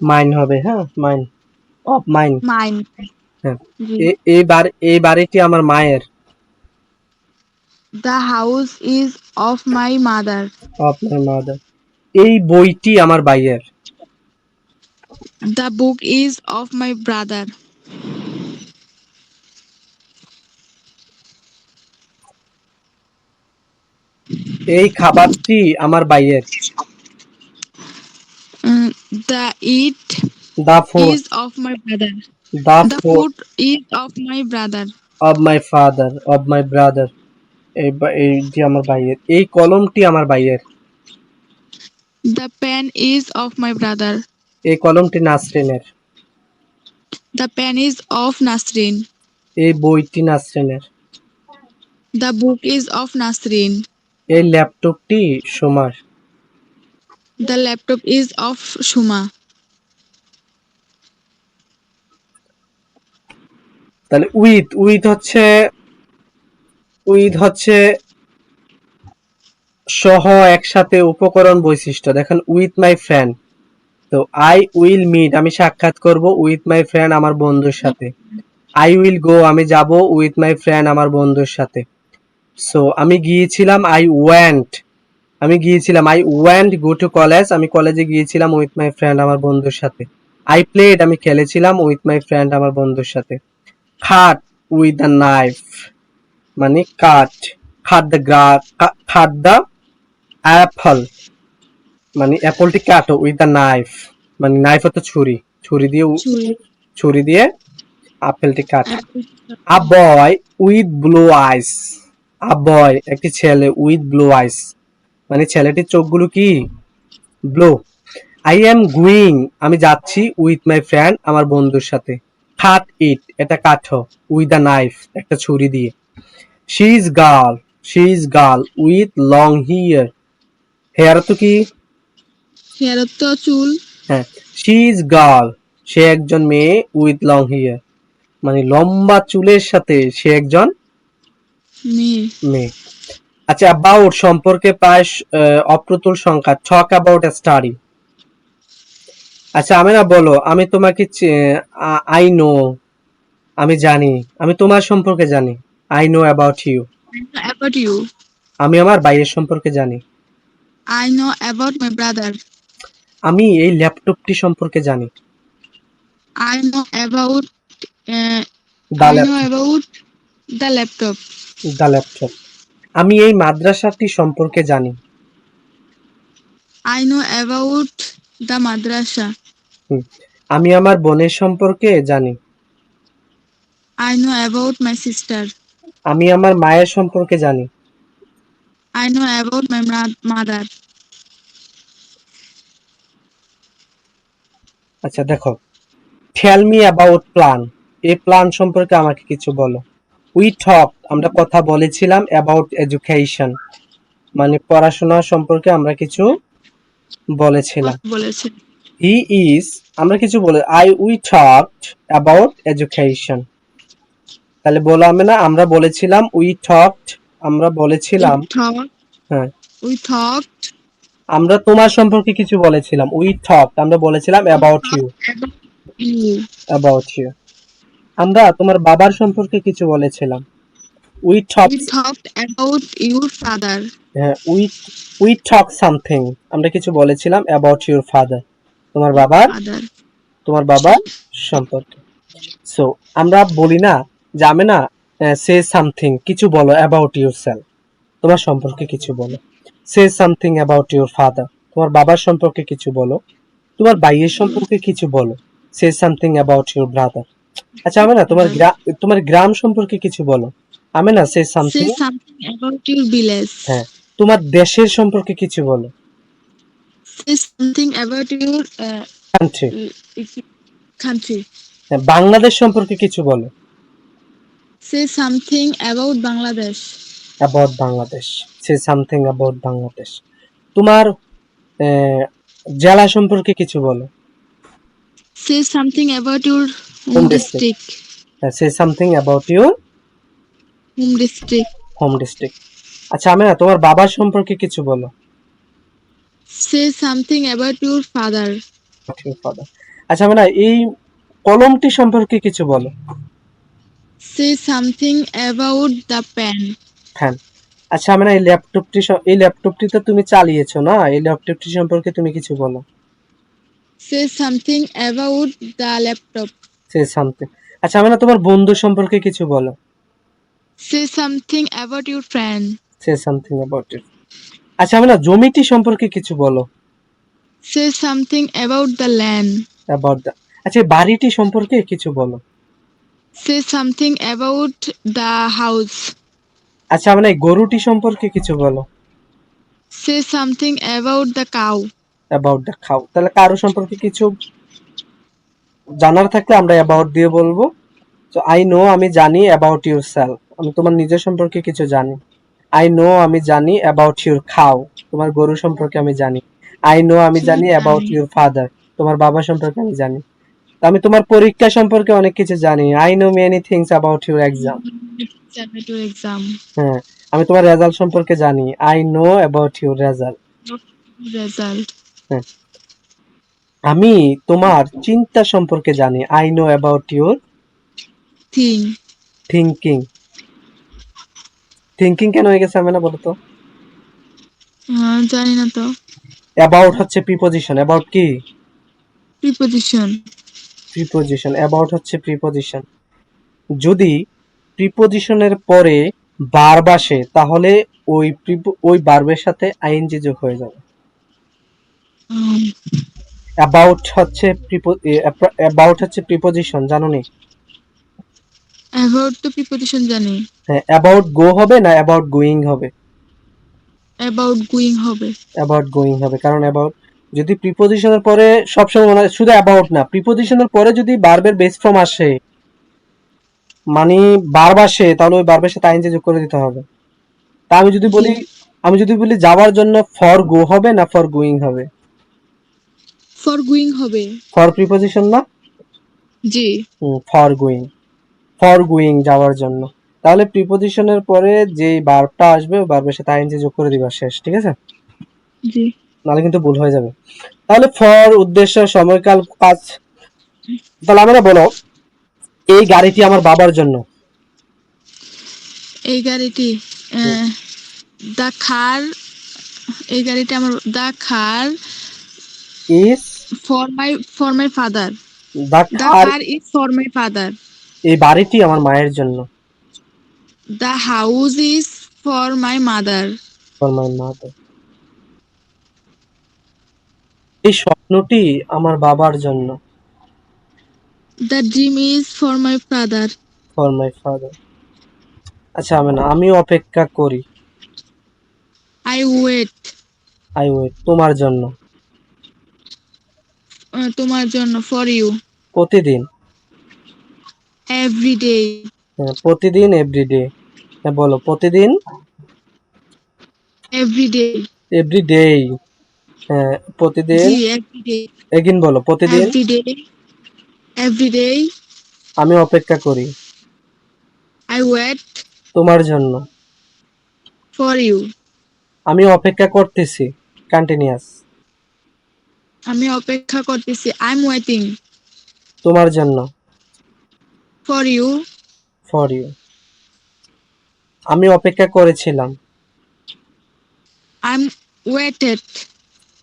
Mine হবে। হ্যাঁ, মাইন, অফ মাইন। Mine. হ্যাঁ, জি। এই বাড়িটি আমার মায়ের। The house is of my mother. Of my mother. এই বইটি আমার ভাইয়ের। The book is of my brother. এই খাবারটি আমার ভাইয়ের। The eat the food is of my brother. The The food food is of my brother. Of my father, of my brother. এইটি আমার ভাইয়ের। এই কলমটি আমার ভাইয়ের। The pen is of my brother. এই কলমটি নাসরিনের। The pen is of Nasrin. এই বইটি নাসরিনের। The book is of Nasrin. এই ল্যাপটপটি সুমার। The laptop is of Shuma. তাহলে উইথ হচ্ছে সহ, একসাথে, উপকরণ, বৈশিষ্ট্য। দেখেন, উইথ মাই ফ্রেন্ড, তো আই উইল মিট, আমি সাক্ষাৎ করব উইথ মাই ফ্রেন্ড, আমার বন্ধুর সাথে। আই উইল গো, আমি যাব উইথ মাই ফ্রেন্ড, আমার বন্ধুর সাথে। সো আমি গিয়েছিলাম, I went go to college, আমি কলেজে গিয়েছিলাম উইথ মাই ফ্রেন্ড, আমার বন্ধুর সাথে। আই প্লেড, আমি খেলেছিলাম উইথ মাই ফ্রেন্ড, আমার বন্ধুর সাথে। খাট উইথ দ্য নাইফ, মানে খাট দ্য অ্যাপল, মানে অ্যাপলটি কাটো উইথ দ্য নাইফ, মানে নাইফ হতো ছুরি দিয়ে আপেলটি কাটো। আ বয় উইথ ব্লু আইস, আ বয় একটি ছেলে, উইথ ব্লু আইস মানে ছেলেটির চোখগুলো কি ব্লু। আই এম গোয়িং, আমি যাচ্ছি উইথ মাই ফ্রেন্ড, আমার বন্ধুর সাথে। কাট ইট, এটা কাটো উইথ দ্য নাইফ, একটা ছুরি দিয়ে। She is girl with long hair তো কি? হেয়ার তো চুল। হ্যাঁ, শি ইজ গার্ল, সে একজন মেয়ে, উইথ লং হেয়ার মানে লম্বা চুলের সাথে সে একজন মেয়ে। আচ্ছা, অ্যাবাউট সম্পর্কে, প্রায়, অপ্রতুল সংখ্যা। Talk about a study. আচ্ছা, আমি না বলো, আমি তোমাকে আই নো, আমি জানি, আমি তোমার সম্পর্কে জানি। I know about you. About you. আমি আমার ভাইয়ের সম্পর্কে জানি। I know about my brother. আমি এই ল্যাপটপটি সম্পর্কে জানি। I know about uh, the I know laptop. about the laptop. The laptop. আমি এই মাদ্রাসাটি সম্পর্কে জানি। I know about the madrasa. হুম। আমি আমার বোনের সম্পর্কে জানি। I know about my sister. আমি আমার মায়ের সম্পর্কে জানি। I know about my mother. আচ্ছা দেখো, টেল মি অ্যাবাউট প্ল্যান। এই প্ল্যান সম্পর্কে আমাকে কিছু বলো। উই টক, আমরা কথা বলেছিলাম, অ্যাবাউট এডুকেশন, মানে পড়াশোনা সম্পর্কে আমরা কিছু বলেছিলাম। বলেছে। হি ইজ, আমরা কিছু বলে উই টকড অ্যাবাউট এডুকেশন। তাহলে বলো আমি না, আমরা বলেছিলাম, উই টকড, আমরা বলেছিলাম। হ্যাঁ, We talked আমরা তোমার সম্পর্কে কিছু বলেছিলাম। উই টকড, আমরা বলেছিলাম about you. about you. About you. আমরা তোমার বাবার সম্পর্কে কিছু বলেছিলাম। We We talk, talked about your father. হ্যাঁ, উই টক সামথিং, আমরা কিছু বলেছিলাম অ্যাবাউট ইউর ফাদার, তোমার বাবার সম্পর্কে। সো আমরা বলি না যে আমি না, সে সামথিং, কিছু বলো অ্যাবাউট ইউর সেলফ, তোমার সম্পর্কে কিছু বলো। Say something about your father, তোমার বাবার সম্পর্কে কিছু বলো। তোমার ভাইয়ের সম্পর্কে কিছু বলো। Say something about your brother. আচ্ছা আমি না, তোমার গ্রাম সম্পর্কে কিছু বলো। আমি না, সে Say something. something about your village. হ্যাঁ, তোমার দেশের সম্পর্কে কিছু বলো। Say something about your country. country. হ্যাঁ, বাংলাদেশ সম্পর্কে কিছু বলো। Say something about Bangladesh. About Bangladesh. Say something about Bangladesh. তোমার জেলা সম্পর্কে কিছু বলো। Say something about your Home home district. district. Say something about your Home district. Home district. আচ্ছা আমি না, তোমার বাবার সম্পর্কে কিছু বলো। Say something about your father. আচ্ছা আমি না, এই কলমটি সম্পর্কে কিছু বলো। Say something about the pen. হ্যাঁ। আচ্ছা আমি না, এই ল্যাপটপটি তো তুমি চালিয়েছো না, এই ল্যাপটপটি সম্পর্কে তুমি কিছু বলো। Say something about the laptop. Say something. আচ্ছা আমি না, তোমার বন্ধু সম্পর্কে কিছু বলো। Say something about your friend. Say something about it. আচ্ছা আমি না, জমিটি সম্পর্কে কিছু বলো। Say something about the land. About the. আচ্ছা বাড়িটি সম্পর্কে কিছু বলো। Say something about the house. আচ্ছা আমি না, এই গরুটি সম্পর্কে কিছু বলো। Say something about the cow. About the খাও। তাহলে কারো সম্পর্কে কিছু জানার থাকলে আমরা অ্যাবাউট দিয়ে বলবো। তো আই নো, আমি জানি, অ্যাবাউট ইউর সেলফ, আমি তোমার নিজের সম্পর্কে কিছু জানি। আই নো, আমি জানি, অ্যাবাউট ইউর খাও, তোমার গরু সম্পর্কে আমি জানি। আই নো, আমি জানি, অ্যাবাউট ইউর ফাদার, তোমার বাবা সম্পর্কে আমি জানি। আমি তোমার পরীক্ষা সম্পর্কে অনেক কিছু জানি। I no many things about your exam. Exam. হ্যাঁ, আমি তোমার রেজাল্ট সম্পর্কে জানি। I know about your result. Result. হ্যাঁ, আমি তোমার চিন্তা সম্পর্কে জানি। I know about your Thing. Thinking. Thinking কেন হয়ে গেছে আমি না, বলো তো। জানি না তো। অ্যাবাউট হচ্ছে প্রিপোজিশন। অ্যাবাউট কি? Preposition. প্রিপোজিশন। অ্যাবাউট হচ্ছে প্রিপোজিশন। যদি প্রিপোজিশনের পরে ভার্ব আসে তাহলে ওই ভার্বের সাথে আইএনজি যোগ হয়ে যাবে। অ্যাবাউট হচ্ছে প্রিপোজিশন, জানো নি? About তো preposition জানি। হ্যাঁ, অ্যাবাউট গো হবে না অ্যাবাউট গোয়িং হবে? About going হবে। অ্যাবাউট গোয়িং হবে, কারণ অ্যাবাউট যদি প্রিপোজিশনের পরে সবসময় মনে হয়, শুধু অ্যাবাউট না, প্রিপোজিশনের পরে যদি ভার্বের বেস ফর্ম আসে, মানে ভার্ব আসে, তাহলে ওই ভার্বের সাথে আইএনজি যোগ করে দিতে হবে। তা আমি যদি বলি যাওয়ার জন্য, ফর গো হবে না ফর গোয়িং হবে? For going হবে। ফর প্রিপোজিশন না? জি। ফর গোয়িং যাওয়ার জন্য। তাহলে প্রিপোজিশনের পরে যে ভার্বটা আসবে ওই ভার্বের সাথে আইএনজি যোগ করে দিবা, শেষ। ঠিক আছে? জি। নাহলে কিন্তু ভুল হয়ে যাবে। তাহলে ফর, উদ্দেশ্য, সময়কাল, কাজ। তাহলে আমরা বলো, এই গাড়িটি আমার বাবার জন্য। এই গাড়িটি দ্য খার, এই গাড়িটা আমার, দ্য খার is for my father. The the car, car is for my father. এই বাড়িটি আমার মায়ের জন্য। The house is for my mother. For my mother, এই স্বপ্নটি আমার বাবার জন্য। The dream is for my father. For my father. আচ্ছা আমি অপেক্ষা করি। আই ওয়েট, আই ওয়েট, তোমার জন্য। তোমার জন্য, ফর ইউ। প্রতিদিন, এভরি ডে, প্রতিদিন এভরিডে। হ্যাঁ বলো, প্রতিদিন এভরি ডে। Every day. হ্যাঁ প্রতিদিন। জি, এভরি ডে, এগিন বলো, প্রতিদিন এভরি ডে, এভরি ডে। আমি অপেক্ষা করি আই ওয়েট তোমার জন্য। ফর ইউ, আমি অপেক্ষা করতেছি, কন্টিনিউয়াস, আমি অপেক্ষা করতেছি। আই এম ওয়েটিং তোমার জন্য। ফর ইউ, ফর ইউ, আমি অপেক্ষা করেছিলাম। I am waited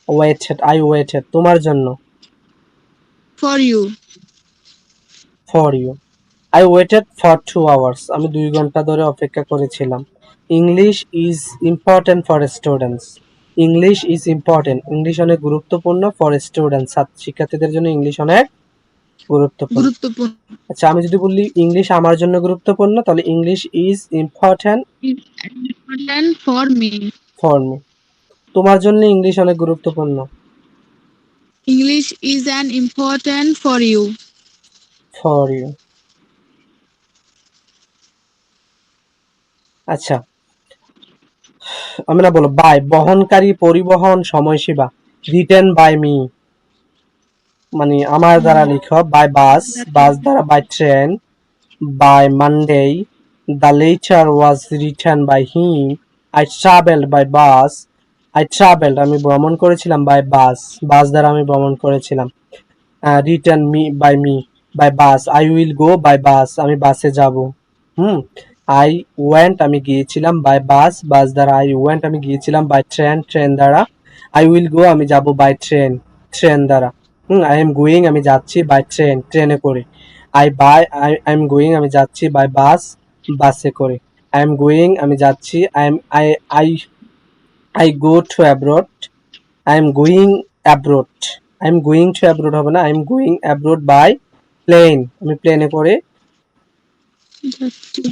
waited, I waited, তোমার জন্য। For you, for you, I waited for 2 hours, আমি 2 ঘন্টা ধরে অপেক্ষা করেছিলাম। English is important for students. English is important, English অনেক গুরুত্বপূর্ণ ফর স্টুডেন্টস, শিক্ষার্থীদের জন্য ইংলিশ অনেক গুরুত্বপূর্ণ। গুরুত্বপূর্ণ। আচ্ছা আমি যদি বলি ইংলিশ আমার জন্য গুরুত্বপূর্ণ, তাহলে English is important important for me. For me. তোমার জন্য ইংলিশ অনেক গুরুত্বপূর্ণ। English is an important for you. For you. আচ্ছা আমি না বলো বাই, বহনকারী, পরিবহন, সময়সীমা। রিটেন বাই মি, মানে আমার দ্বারা লিখো। বাই বাস, বাস দ্বারা by train, by Monday. The letter was written by him. I traveled by bus. I traveled, আমি ভ্রমণ করেছিলাম by bus. বাস দ্বারা আমি ভ্রমণ করেছিলাম। Written me by me by bus. I will go by bus. আমি বাসে যাব। I went, আমি গিয়েছিলাম by bus. বাস দ্বারা I went, আমি গিয়েছিলাম by train. ট্রেন দ্বারা I will go, আমি যাব by train. ট্রেন দ্বারা I am going, আমি যাচ্ছি by train. ট্রেনে করে। I am going, আমি যাচ্ছি by bus. বাসে করে। I am going, আমি যাচ্ছি। I go to abroad. I am going abroad. I am going to abroad হবে না, I am going abroad by plane. আমি প্লেনে করে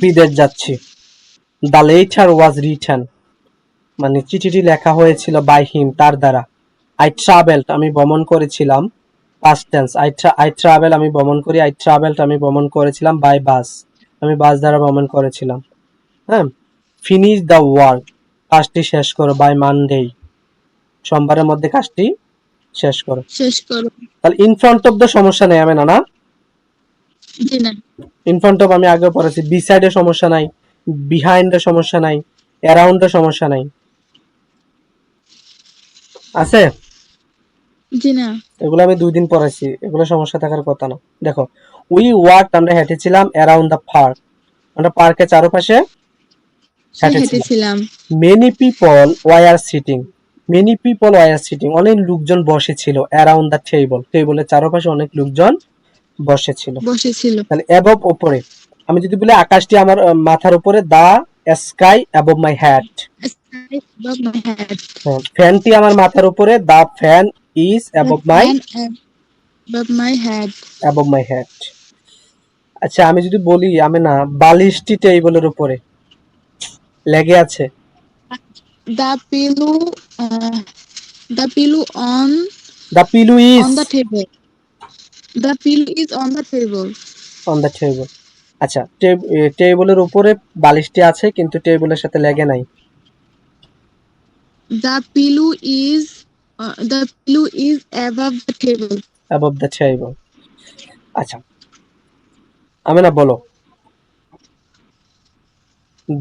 বিদেশ যাচ্ছি। The letter was written, মানে চিঠিটি লেখা হয়েছিল by him, তার দ্বারা। I traveled, আমি ভ্রমণ করেছিলাম। past tense, I travel, আমি ভ্রমণ করি। I traveled, আমি ভ্রমণ করেছিলাম by bus, আমি বাস দ্বারা ভ্রমণ করেছিলাম। হ্যাঁ, finish the work, কাজটি শেষ করো by Monday, সোমবারের মধ্যে কাজটি শেষ করো। শেষ করো। তাহলে ইন ফ্রন্ট অফ দ্য সমস্যা নেই, আমি না জি না। ইন ফ্রন্ট অফ আমি আগে পড়েছি। বিসাইডে সমস্যা নাই, বিহাইন্ডে সমস্যা নাই, অ্যারাউন্ডে সমস্যা নাই, আছে? জি না। এগুলো আমি 2 দিন পড়াইছি, এগুলো সমস্যা থাকার কথা না। দেখো, উই ওয়াক, আমরা হেঁটেছিলাম অ্যারাউন্ড দ্য পার্ক, আমরা পার্কের চারপাশে হেঁটেছিলাম। Many people were sitting, many people were sitting, অনেক লোকজন বসেছিল। অ্যারাউন্ড দ্য টেবল, টেবলের চারপাশে অনেক লোকজন বসেছিল। তাহলে অ্যাবভ, উপরে। আমি যদি বলি আকাশটি আমার মাথার উপরে, the sky above my head. ফ্যানটি আমার মাথার উপরে, the fan is above my head. আচ্ছা আমি যদি বলি আমি না বালিশটি টেবিলের উপরে লেগে আছে। The pillow, the pillow on The pillow is on the table. The pillow is on the table. on the table. আচ্ছা টেবিলের উপরে বালিশটি আছে কিন্তু টেবিলের সাথে লেগে নাই। The pillow is above the table. Above the table. আচ্ছা আমি না বলো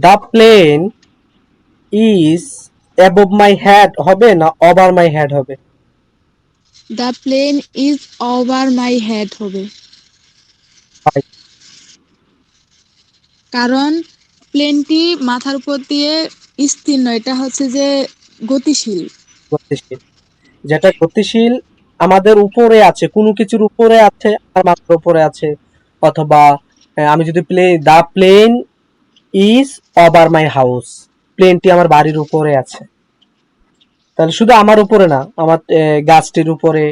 the plane is above my head হবে না over my head হবে? The plane is over my head হবে। কারণ প্লেনটি মাথার উপর দিয়ে স্থির নয়, এটা হচ্ছে যে গতিশীল। গতিশীল। যেটা গতিশীল আমাদের উপরে আছে, কোনো কিছুর উপরে আছে, আমার মাথার উপরে আছে, অথবা আমি যদি the plane is over my house, প্লেনটি আমার বাড়ির উপরে আছে। তাহলে শুধু আমার উপরে না, আমার গাছটির উপরে,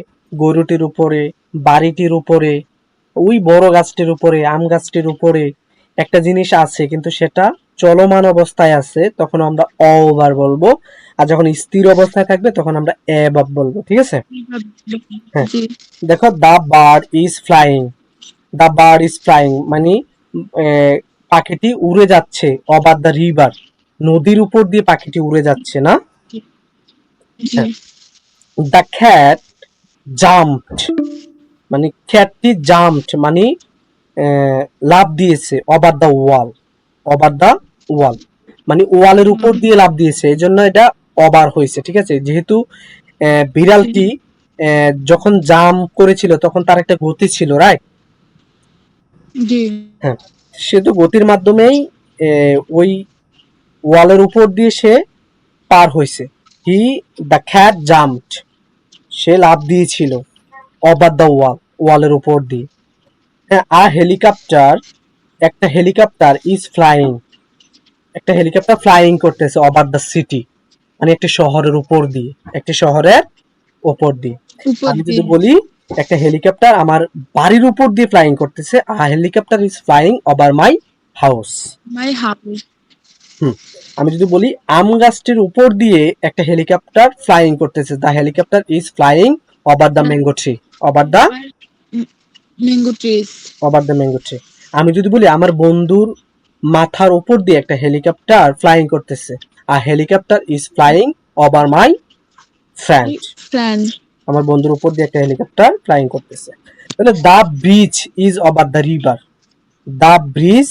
গরুটির উপরে, বাড়িটির উপরে, ওই বড় গাছটির উপরে, আম গাছটির উপরে একটা জিনিস আছে, কিন্তু সেটা চলমান অবস্থায় আছে, তখন আমরা ওভার বলবো। আর যখন স্থির অবস্থায় থাকবে তখন আমরা অ্যাবভ বলবো। ঠিক আছে? হ্যাঁ, জি দেখো the bird is flying, the bird is flying মানে পাখিটি উড়ে যাচ্ছে, ওভার দ্য রিভার, নদীর উপর দিয়ে পাখিটি উড়ে যাচ্ছে না? জি হ্যাঁ। দ্য খ্যাট জাম্পড মানে খ্যাটটি জাম্পড মানে লাফ দিয়েছে, over the wall, over the wall মানে ওয়ালের উপর দিয়ে লাফ দিয়েছে, এই জন্য এটা ওভার হয়েছে। ঠিক আছে? যেহেতু বিড়ালটি যখন জাম্প করেছিল তখন তার একটা গতি ছিল, রাইট? জি হ্যাঁ, সে তো গতির মাধ্যমেই ওই ওয়ালের উপর দিয়ে সে পার হয়েছে। হি দ্য খ্যাট জাম্পড, সে লাফ দিয়েছিল ওভার দ্য ওয়াল, ওয়ালের উপর দিয়ে। হ্যাঁ, আর হেলিকপ্টার, একটা হেলিকপ্টার ইজ ফ্লাইং, একটা হেলিকপ্টার ফ্লাইং করতেছে ওভার দ্য সিটি মানে একটা শহরের উপর দিয়ে, একটা শহরের উপর দিয়ে। উপর আমি যদি দিয়ে। বলি একটা হেলিকপ্টার আমার বাড়ির উপর দিয়ে ফ্লাইং করতেছে, a helicopter is flying over my house. My house. হুম, আমি যদি বলি আম গাছটির উপর দিয়ে একটা হেলিকপ্টার ফ্লাইং করতেছে, the helicopter is flying over the mango tree, over the mango trees. Over the mango tree. আমি যদি বলি আমার বন্ধুর মাথার উপর দিয়ে একটা হেলিকপ্টার ফ্লাইং করতেছে, আর helicopter is flying over my friend, friend. আমার বন্ধুর উপর দিয়ে একটা হেলিকপ্টার ফ্লাইং করতেছে। তাহলে the bridge is over the river, the bridge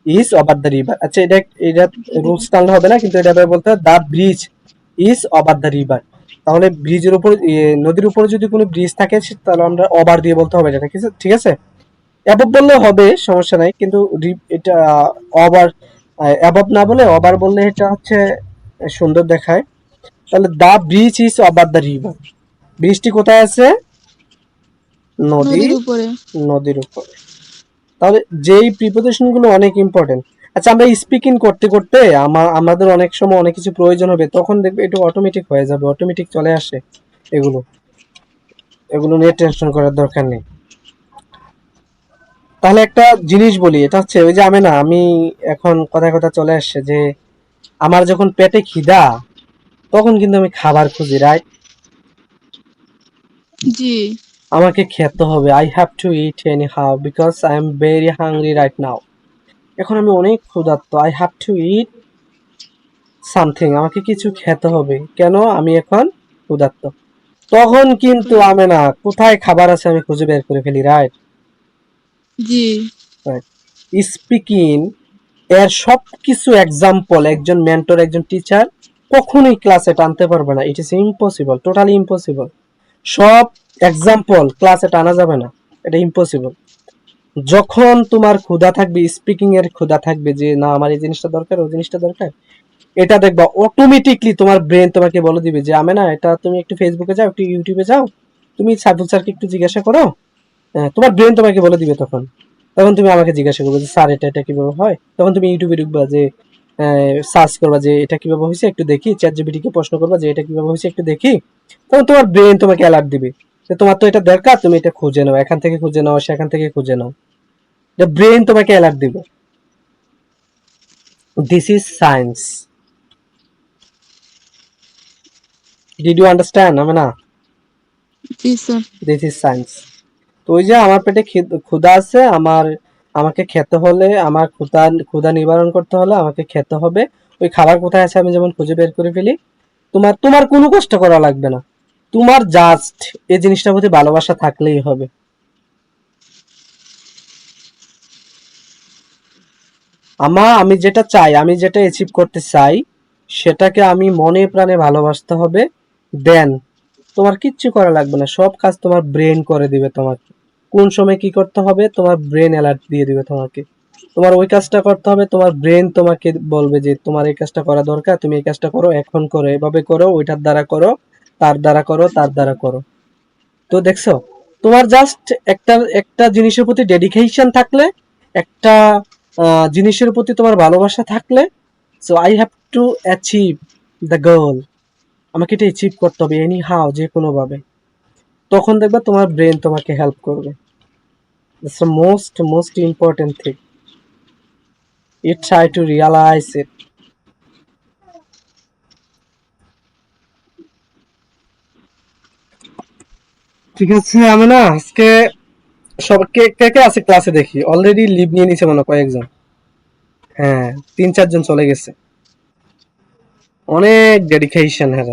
is over the river. আচ্ছা, এটা এটা রুলস টানলে হবে না, কিন্তু এটা বলতে হবে the bridge is over the river. তাহলে ব্রিজের উপর, নদীর উপরে যদি কোনো ব্রিজ থাকে তাহলে আমরা ওভার দিয়ে বলতে হবে এটা। ঠিক আছে? অ্যাবভ বললে হবে, সমস্যা নাই, কিন্তু এটা ওভার, অ্যাবভ না বলে ওভার বললে এটা হচ্ছে সুন্দর দেখায়। তাহলে the bridge is over the river, ব্রিজটি কোথায় আছে? নদী, নদীর উপরে। নদীর উপরে। তাহলে যেই প্রিপোজিশন গুলো অনেক ইম্পর্টেন্ট। আচ্ছা, আমরা স্পিকিং করতে করতে আমাদের অনেক সময় অনেক কিছু প্রয়োজন হবে, তখন দেখবে এটা অটোমেটিক হয়ে যাবে, অটোমেটিক চলে আসে এগুলো, এগুলো নিয়ে টেনশন করার দরকার নেই। তাহলে একটা জিনিস বলি, এটা হচ্ছে ওই যে আমি এখন কথায় কথা চলে আসছে যে আমার যখন পেটে খিদা তখন কিন্তু আমি খাবার খুঁজি, রাইট? জি আমাকে খেতে হবে, I have to it any how because I am very hungry right now. এখন আমি অনেক ক্ষুধার্ত, I have to it something, আমাকে কিছু খেতে হবে, কেন? আমি এখন ক্ষুধার্ত। তখন কিন্তু আমি না কোথায় খাবার আছে আমি খুঁজে বের করে ফেলি, রাইট? জি স্পিকিং এর সবকিছু এক্সাম্পল একজন মেন্টর, একজন টিচার কখনোই ক্লাসে টানতে পারবে না। It is impossible, totally impossible. সব এক্সাম্পল ক্লাসে টানা যাবে না, এটা ইম্পসিবল। যখন তোমার ক্ষুধা থাকবে, স্পিকিং এর ক্ষুধা থাকবে যে না আমার এই জিনিসটা দরকার, ওই জিনিসটা দরকার, এটা দেখবা অটোমেটিকলি তোমার ব্রেন তোমাকে বলে দিবে যে আমি না এটা, তুমি একটু ফেসবুকে যাও, একটু ইউটিউবে যাও, তুমি সাইফুল স্যারকে একটু জিজ্ঞাসা করো। তোমার ব্রেন তোমাকে বলে দিবে তখন। তখন তুমি আমাকে জিজ্ঞাসা করবে যে স্যার এটা কিভাবে হয়, তখন তুমি ইউটিউবে ঢুকবা, যে সার্চ করবা যে এটা কিভাবে হয়েছে একটু দেখি, চ্যাট জিপিটি কে প্রশ্ন করবা যে এটা কিভাবে হয়েছে একটু দেখি। তখন তোমার ব্রেন তোমাকে অ্যালার্ট দিবে যে তোমার তো এটা দরকার, তুমি এটা খুঁজে নাও, এখান থেকে খুঁজে নাও, সেখান থেকে খুঁজে নাও। ব্রেন তোমাকে অ্যালার্ট দিবে। This is science. Did you understand? আমি না, জি স্যার। This is science. তো ওই যে আমার পেটে ক্ষুধা আছে, আমাকে খেতে হলে, আমার ক্ষুধা নিবারণ করতে হলে আমাকে খেতে হবে। ওই খাবার কোথায় আছে আমি যেমন খুঁজে বের করে ফেলি। তোমার কোনো কষ্ট করা লাগবে না, তোমার জাস্ট এই জিনিসটার প্রতি ভালোবাসা থাকলেই হবে। আমি যেটা চাই, আমি যেটা অ্যাচিভ করতে চাই, সেটাকে আমি মনে প্রাণে ভালোবাসতে হবে। দেন তোমার কিচ্ছু করা লাগবে না, সব কাজ তোমার ব্রেন করে দিবে তোমাকে। কোন সময় কি করতে হবে তোমার ব্রেন অ্যালার্ট দিয়ে দিবে তোমাকে। তোমার ওই কাজটা করতে হবে, তোমার ব্রেন তোমাকে বলবে যে তোমার এই কাজটা করা দরকার, তুমি এই কাজটা করো, এখন করো, এভাবে করো, ওইটার দ্বারা করো, তার দ্বারা করো, তার দ্বারা করো। তো দেখছো, তোমার জাস্ট একটা একটা জিনিসের প্রতি ডেডিকেশন থাকলে, একটা জিনিসের প্রতি তোমার ভালোবাসা থাকলে, so I have to achieve the গোল, আমাকে এটা অ্যাচিভ করতে হবে এনি হাও, যে কোনো ভাবে। তখন দেখবা তোমার ব্রেন তোমাকে হেল্প করবে। That's the most important thing, you try to realize it. ঠিক আছে, আমি না আজকে সব কে কে কে আছে ক্লাসে দেখি অলরেডি লিভ নিয়ে নিছে মনে হয় কয়েকজন। হ্যাঁ, 3-4 জন চলে গেছে। অনেক ডেডিকেশন হ্যাঁ।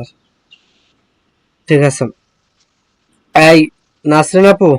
ঠিক আছে, এই নাসরিন আপু,